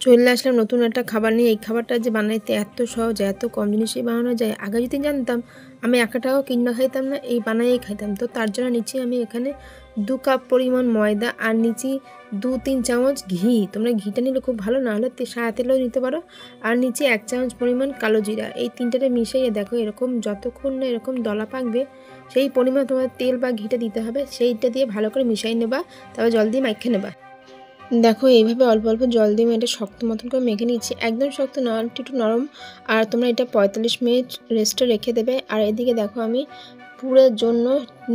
চলে আসলাম নতুন একটা খাবার নিয়ে। এই খাবারটা যে বানাইতে এত সহজ, এত কম জিনিসেই বানানো যায়। আগে যদি জানতাম আমি 1 টাকাও কিনা খাইতাম না, এই বানাইয়েই খাইতাম। তো তার জন্য নিচ্ছি আমি এখানে 2 কাপ পরিমাণ ময়দা আর নিচ্ছি 2-3 চামচ ঘি। তোমরা ঘিটা নিলে খুব ভালো, না হলে সাদা তেলও নিতে পারো। আর নিচ্ছি 1 চামচ পরিমাণ কালো জিরা। এই তিনটাতে মিশিয়ে দেখো এরকম যতক্ষণ না এরকম দলা পাকবে সেই পরিমাণ তোমার তেল বা ঘিটা দিতে হবে। সেইটা দিয়ে ভালো করে মিশাই নেবা, তারপর জল দিয়ে মাইখে নেবা। দেখো এইভাবে অল্প অল্প জল দিয়ে আমি এটা শক্ত মতন করে মেখে নিচ্ছি। একদম শক্ত না, একটু নরম। আর তোমরা এটা 45 মিনিট রেস্টে রেখে দেবে। আর এদিকে দেখো আমি পুরের জন্য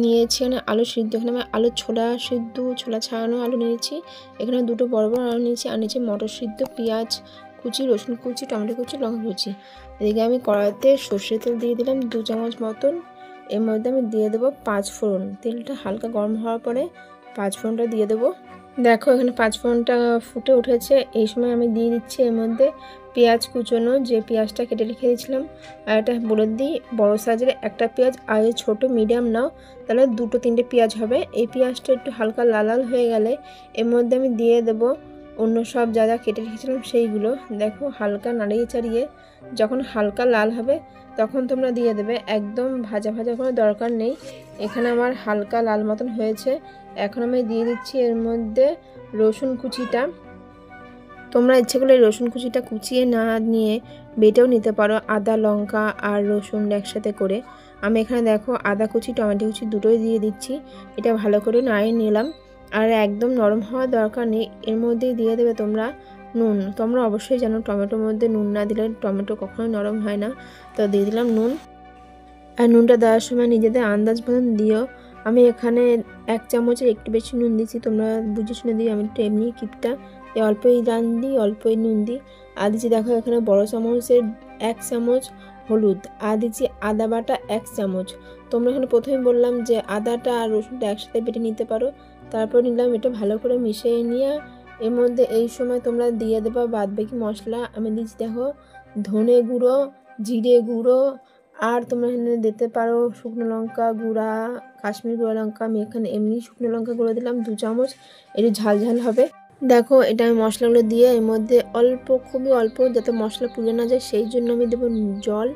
নিয়েছি এখানে আলু সিদ্ধ। এখানে আমি আলু ছোলা সিদ্ধ, ছোলা ছাড়ানো আলু নিয়েছি। এখানে 2টো বড় বড় আলু নিয়েছি। আর নিয়েছি মটর সিদ্ধ, পেঁয়াজ কুচি, রসুন কুচি, টমেটো কুচি, লঙ্কা কুচি। এদিকে আমি কড়াইতে সর্ষের তেল দিয়ে দিলাম 2 চামচ মতন। এর মধ্যে আমি দিয়ে দেবো 5 ফোড়ন। তেলটা হালকা গরম হওয়ার পরে 5 ফোড়নটা দিয়ে দেবো। দেখো এখানে 5 ফোড়নটা ফুটে উঠেছে। এই সময় আমি দিয়ে দিচ্ছি এর মধ্যে পেঁয়াজ কুচোনো, যে পেঁয়াজটা কেটে রেখে দিয়েছিলাম। আর এটা বলে দিই, বড় সাইজের একটা পেঁয়াজ, আর ছোট মিডিয়াম নাও, তাহলে 2-3টে পেঁয়াজ হবে। এই পেঁয়াজটা একটু হালকা লাল লাল হয়ে গেলে এর মধ্যে আমি দিয়ে দেব অন্য সব যা যা কেটে রেখেছিলাম সেইগুলো। দেখো হালকা নাড়িয়ে চাড়িয়ে যখন হালকা লাল হবে তখন তোমরা দিয়ে দেবে। একদম ভাজা ভাজা কোনো দরকার নেই। এখানে আমার হালকা লাল মতন হয়েছে। এখন আমি দিয়ে দিচ্ছি এর মধ্যে রসুন কুচিটা। তোমরা ইচ্ছে করলে রসুন কুচিটা কুচিয়ে না নিয়ে বেটেও নিতে পারো, আদা লঙ্কা আর রসুন একসাথে করে। আমি এখানে দেখো আদা কুচি টমেটো কুচি দুটোই দিয়ে দিচ্ছি। এটা ভালো করে নাড়িয়ে নিলাম। আর একদম নরম হওয়ার দরকার নেই। এর মধ্যেই দিয়ে দেবে তোমরা নুন। তোমরা অবশ্যই জানো টমেটোর মধ্যে নুন না দিলে টমেটো কখনোই নরম হয় না। তো দিয়ে দিলাম নুন। আর নুনটা দেওয়ার সময় নিজেদের আন্দাজ মতন দিও। আমি এখানে 1 চামচের একটু বেশি নুন দিচ্ছি, তোমরা বুঝে শুনে দিও। আমি একটু এমনি কিপটা, অল্পই রান দিই, অল্পই নুন দিই। আর দিচ্ছি দেখো এখানে বড় চামচের 1 চামচ হলুদ। আর দিচ্ছি আদা বাটা 1 চামচ। তোমরা এখানে প্রথমে বললাম যে আদাটা আর রসুনটা একসাথে বেটে নিতে পারো। তারপর নিলাম এটা ভালো করে মিশিয়ে নিয়ে এর মধ্যে এই সময় তোমরা দিয়ে দেবা বাদবাকি মশলা। আমি দিচ্ছি দেখো ধনে গুঁড়ো, জিরে গুঁড়ো, আর তোমরা এখানে দিতে পারো শুকনো লঙ্কা গুঁড়া, কাশ্মীর গুঁড়া লঙ্কা। আমি এখানে এমনি শুকনো লঙ্কা গুঁড়ো দিলাম 2 চামচ, একটু ঝাল ঝাল হবে। দেখো এটা আমি মশলাগুলো দিয়ে এর মধ্যে অল্প, খুবই অল্প, যাতে মশলা পুড়ে না যায় সেই জন্য আমি দেবো জল।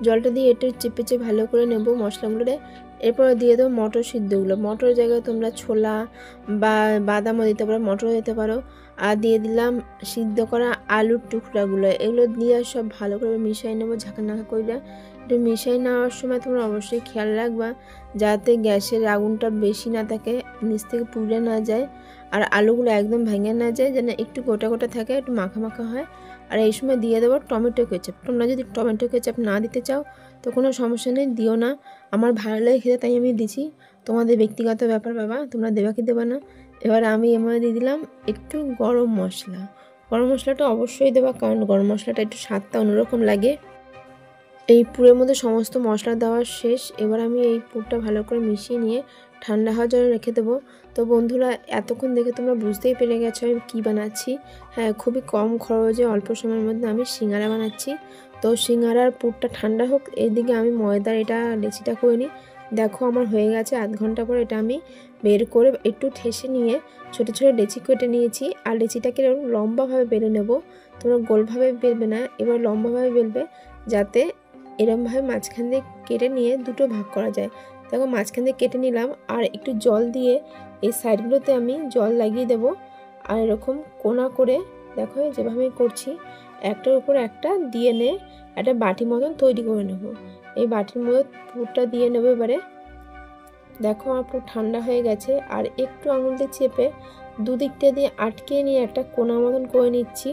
জলটা দিয়ে একটু চেপে চেপে ভালো করে নেব মশলাগুলোরে। এরপরে দিয়ে দেবো মটর সিদ্ধগুলো। মটরের জায়গায় তোমরা ছোলা বা বাদামও দিতে পারো, মটরও দিতে পারো। আর দিয়ে দিলাম সিদ্ধ করা আলুর টুকরাগুলো। এগুলো দিয়ে সব ভালো করে মিশিয়ে নেবো ঝাঁকা নাকা করে। একটু মিশিয়ে নেওয়ার সময় তোমরা অবশ্যই খেয়াল রাখবা যাতে গ্যাসের আগুনটা বেশি না থাকে, নিচ থেকে পুড়ে না যায়, আর আলুগুলো একদম ভেঙে না যায়, যেন একটু গোটা গোটা থাকে, একটু মাখা মাখা হয়। আর এই সময় দিয়ে দেবো টমেটো কেচাপ। তোমরা যদি টমেটো কেচাপ না দিতে চাও তো কোনো সমস্যা নেই, দিও না। আমার ভালো লাগে খেতে তাই আমি দিছি, তোমাদের ব্যক্তিগত ব্যাপার বাবা, তোমরা দেবা কি দেবা না। এবার আমি এর মধ্যে দিয়ে দিলাম একটু গরম মশলা। গরম মশলাটা অবশ্যই দেবা, কারণ গরম মশলাটা একটু স্বাদটা অন্যরকম লাগে। এই পুরের মধ্যে সমস্ত মশলা দেওয়া শেষ। এবার আমি এই পুরটা ভালো করে মিশিয়ে নিয়ে ঠান্ডা হওয়ার জন্য রেখে দেবো। তো বন্ধুরা এতক্ষণ দেখে তোমরা বুঝতেই পেরে গেছো আমি কী বানাচ্ছি। হ্যাঁ, খুবই কম খরচে অল্প সময়ের মধ্যে আমি সিঙ্গারা বানাচ্ছি। তো সিঙ্গারার পুরটা ঠান্ডা হোক, এইদিকে আমি ময়দার এটা লেচিটা করে নিই। দেখো আমার হয়ে গেছে। আধ ঘন্টা পর এটা আমি বের করে একটু ঠেসে নিয়ে ছোটো ছোটো লেচি কেটে নিয়েছি। আর লেচিটাকে এরকম লম্বাভাবে বেলে নেব। তোমরা গোলভাবে বেলবে না, এবার লম্বাভাবে বেলবে, যাতে এরমভাবে মাঝখান দিয়ে কেটে নিয়ে 2টো ভাগ করা যায়। দেখো মাঝখান দিয়ে কেটে নিলাম। আর একটু জল দিয়ে এই সাইডগুলোতে আমি জল লাগিয়ে দেব। আর এরকম কোনা করে দেখো যেভাবে করছি একটার উপর একটা দিয়ে নে একটা বাটি মতন তৈরি করে নেব। এই বাটির মধ্যে পুরটা দিয়ে নেব। এবারে দেখো আমার পুরো ঠান্ডা হয়ে গেছে। আর একটু আঙুল দিয়ে চেপে দুদিকটা দিয়ে আটকে নিয়ে একটা কোনা মতন করে নিচ্ছি।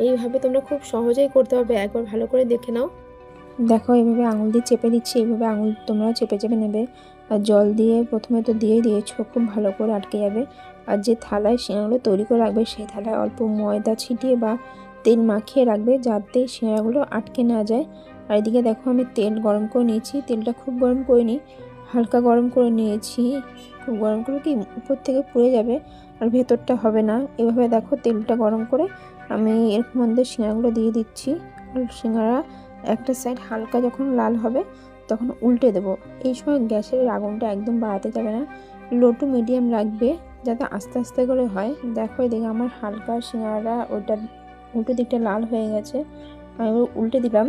এইভাবে তোমরা খুব সহজেই করতে পারবে, একবার ভালো করে দেখে নাও। দেখো এইভাবে আঙুল দিয়ে চেপে দিচ্ছি, এইভাবে আঙুল তোমরাও চেপে চেপে নেবে। আর জল দিয়ে প্রথমে তো দিয়েই দিয়েছো, খুব ভালো করে আটকে যাবে। আর যে থালায় সিঙ্গারাগুলো তৈরি করে রাখবে সেই থালায় অল্প ময়দা ছিটিয়ে বা তেল মাখিয়ে রাখবে, যাতে সিঙ্গারাগুলো আটকে না যায়। আর এদিকে দেখো আমি তেল গরম করে নিয়েছি। তেলটা খুব গরম করে নিই, হালকা গরম করে নিয়েছি। খুব গরম করে কি উপর থেকে পুড়ে যাবে আর ভেতরটা হবে না। এভাবে দেখো তেলটা গরম করে আমি এর মধ্যে সিঙ্গারাগুলো দিয়ে দিচ্ছি। আর সিঙ্গারা একটা সাইড হালকা যখন লাল হবে তখন উল্টে দেব। এই সময় গ্যাসের আগুনটা একদম বাড়াতে যাবে না, লো টু মিডিয়াম রাখবে, যাতে আস্তে আস্তে করে হয়। দেখো এদিকে আমার হালকা সিঙ্গারা ওটা উল্টো দিকটা লাল হয়ে গেছে, আমি উল্টে দিলাম।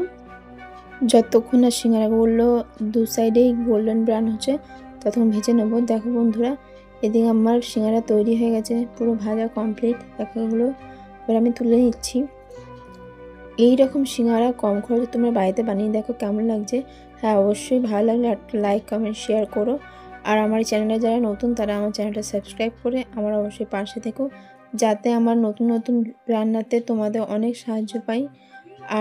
যতক্ষণ না সিঙ্গারাগুলো দু সাইডেই গোল্ডেন ব্রাউন হচ্ছে ততক্ষণ ভেজে নেব। দেখো বন্ধুরা, এদিকে আমার সিঙ্গারা তৈরি হয়ে গেছে, পুরো ভাজা কমপ্লিট। দেখো এগুলো এবার আমি তুলে নিচ্ছি। এই রকম সিঙ্গারা কম খরচে তোমরা বাড়িতে বানিয়ে দেখো কেমন লাগছে। হ্যাঁ, অবশ্যই ভালো লাগলে একটা লাইক কমেন্ট শেয়ার করো। আর আমার চ্যানেলে যারা নতুন তারা আমার চ্যানেলটা সাবস্ক্রাইব করে আমার অবশ্যই পাশে থেকো, যাতে আমার নতুন নতুন রান্নাতে তোমাদের অনেক সাহায্য পাই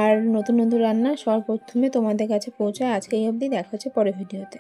আর নতুন নতুন রান্না সর্বপ্রথমে তোমাদের কাছে পৌঁছায়। আজকে এই অবধি, দেখা হচ্ছে পরের ভিডিওতে।